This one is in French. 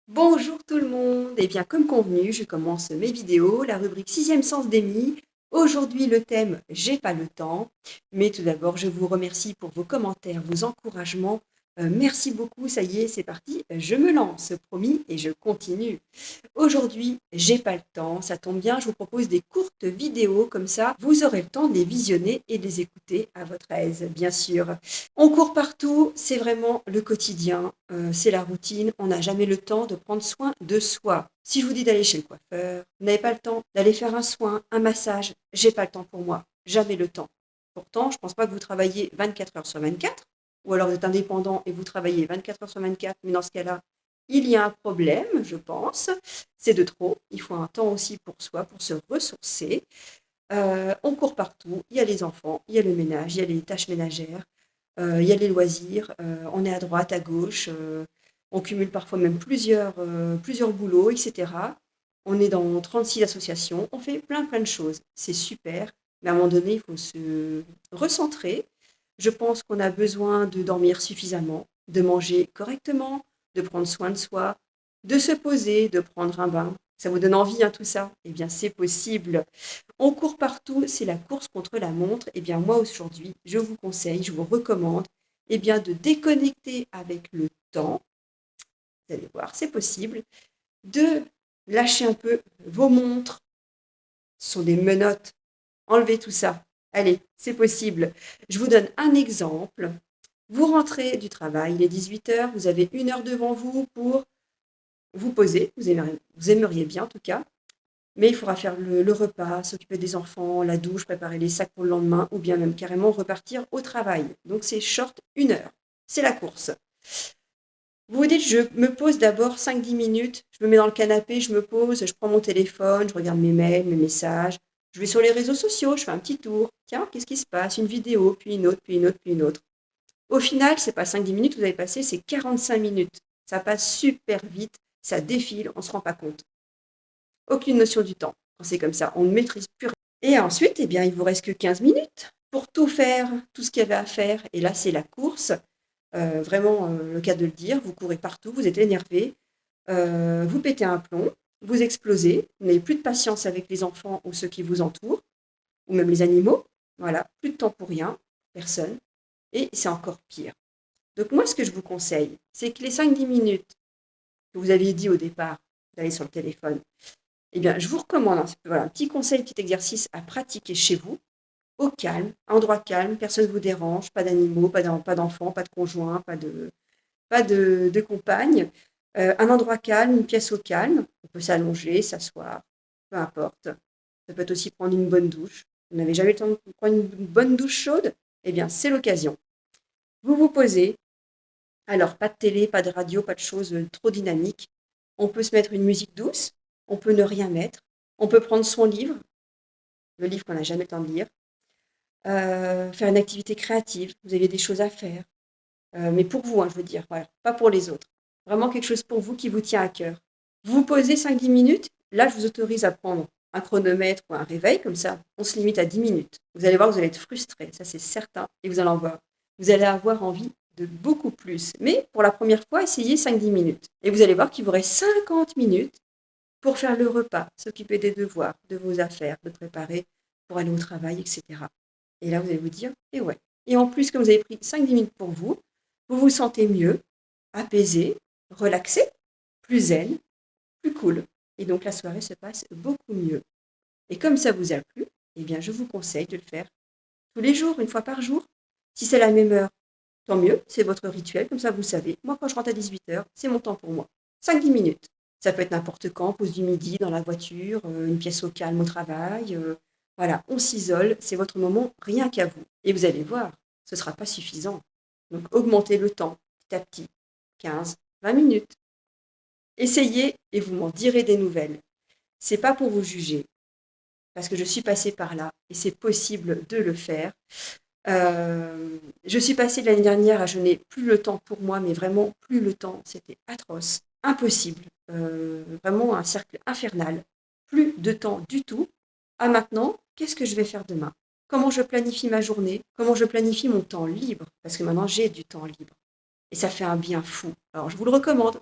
Bonjour tout le monde, et bien comme convenu, je commence mes vidéos, la rubrique sixième sens d'Emmy. Aujourd'hui le thème J'ai pas le temps, mais tout d'abord je vous remercie pour vos commentaires, vos encouragements. Merci beaucoup, ça y est, c'est parti, je me lance, promis, et je continue. Aujourd'hui, j'ai pas le temps, ça tombe bien, je vous propose des courtes vidéos comme ça, vous aurez le temps de les visionner et de les écouter à votre aise, bien sûr. On court partout, c'est vraiment le quotidien, c'est la routine, on n'a jamais le temps de prendre soin de soi. Si je vous dis d'aller chez le coiffeur, vous n'avez pas le temps d'aller faire un soin, un massage, j'ai pas le temps pour moi, jamais le temps. Pourtant, je ne pense pas que vous travaillez 24 heures sur 24, ou alors vous êtes indépendant et vous travaillez 24 heures sur 24, mais dans ce cas-là, il y a un problème, je pense, c'est de trop. Il faut un temps aussi pour soi, pour se ressourcer. On court partout, il y a les enfants, il y a le ménage, il y a les tâches ménagères, il y a les loisirs, on est à droite, à gauche, on cumule parfois même plusieurs boulots, etc. On est dans 36 associations, on fait plein de choses. C'est super, mais à un moment donné, il faut se recentrer. Je pense qu'on a besoin de dormir suffisamment, de manger correctement, de prendre soin de soi, de se poser, de prendre un bain. Ça vous donne envie, hein, tout ça? Eh bien, c'est possible. On court partout, c'est la course contre la montre. Eh bien, moi, aujourd'hui, je vous conseille, je vous recommande, eh bien, de déconnecter avec le temps. Vous allez voir, c'est possible. De lâcher un peu vos montres. Ce sont des menottes. Enlevez tout ça. Allez, c'est possible. Je vous donne un exemple. Vous rentrez du travail, il est 18 h, vous avez 1 heure devant vous pour vous poser. Vous aimeriez bien, en tout cas. Mais il faudra faire le repas, s'occuper des enfants, la douche, préparer les sacs pour le lendemain, ou bien même carrément repartir au travail. Donc c'est short 1 heure. C'est la course. Vous vous dites, je me pose d'abord 5-10 minutes, je me mets dans le canapé, je me pose, je prends mon téléphone, je regarde mes mails, mes messages, je vais sur les réseaux sociaux, je fais un petit tour. Tiens, qu'est-ce qui se passe? Une vidéo, puis une autre, puis une autre, puis une autre. Au final, c'est pas 5-10 minutes que vous avez passé, c'est 45 minutes. Ça passe super vite, ça défile, on ne se rend pas compte. Aucune notion du temps. Quand c'est comme ça, on ne maîtrise plus rien. Et ensuite, eh bien, il vous reste que 15 minutes pour tout faire, tout ce qu'il y avait à faire. Et là, c'est la course. Vraiment, le cas de le dire, vous courez partout, vous êtes énervé, vous pétez un plomb, vous explosez, vous n'avez plus de patience avec les enfants ou ceux qui vous entourent, ou même les animaux. Voilà, plus de temps pour rien, personne. Et c'est encore pire. Donc moi, ce que je vous conseille, c'est que les 5-10 minutes que vous aviez dit au départ d'aller sur le téléphone, eh bien, je vous recommande, voilà, un petit conseil, petit exercice à pratiquer chez vous, au calme, endroit calme, personne ne vous dérange, pas d'animaux, pas d'enfants, pas de conjoints, pas de compagne. Un endroit calme, une pièce au calme. On peut s'allonger, s'asseoir, peu importe. Ça peut être aussi prendre une bonne douche. Vous n'avez jamais le temps de prendre une bonne douche chaude? Eh bien, c'est l'occasion. Vous vous posez. Alors, pas de télé, pas de radio, pas de choses trop dynamiques. On peut se mettre une musique douce. On peut ne rien mettre. On peut prendre son livre, le livre qu'on n'a jamais le temps de lire. Faire une activité créative. Vous avez des choses à faire. Mais pour vous, hein, je veux dire, voilà, pas pour les autres. Vraiment quelque chose pour vous qui vous tient à cœur. Vous vous posez 5-10 minutes, là, je vous autorise à prendre un chronomètre ou un réveil, comme ça, on se limite à 10 minutes. Vous allez voir, vous allez être frustré, ça c'est certain, et vous allez avoir envie de beaucoup plus. Mais pour la première fois, essayez 5-10 minutes. Et vous allez voir qu'il vous reste 50 minutes pour faire le repas, s'occuper des devoirs, de vos affaires, de préparer pour aller au travail, etc. Et là, vous allez vous dire, et ouais. Et en plus, comme vous avez pris 5-10 minutes pour vous, vous vous sentez mieux, apaisé, relaxé, plus zen, plus cool. Et donc la soirée se passe beaucoup mieux. Et comme ça vous a plu, eh bien je vous conseille de le faire tous les jours, 1 fois par jour. Si c'est la même heure, tant mieux, c'est votre rituel, comme ça vous savez. Moi, quand je rentre à 18 h, c'est mon temps pour moi. 5-10 minutes. Ça peut être n'importe quand, pause du midi, dans la voiture, une pièce au calme au travail. Voilà, on s'isole, c'est votre moment rien qu'à vous. Et vous allez voir, ce ne sera pas suffisant. Donc augmentez le temps petit à petit, 15-20 minutes. Essayez et vous m'en direz des nouvelles. C'est pas pour vous juger, parce que je suis passée par là et c'est possible de le faire. Je suis passée l'année dernière à je n'ai plus le temps pour moi, mais vraiment plus le temps, c'était atroce, impossible, vraiment un cercle infernal, plus de temps du tout. À maintenant, qu'est-ce que je vais faire demain? Comment je planifie ma journée? Comment je planifie mon temps libre? Parce que maintenant j'ai du temps libre et ça fait un bien fou. Alors je vous le recommande.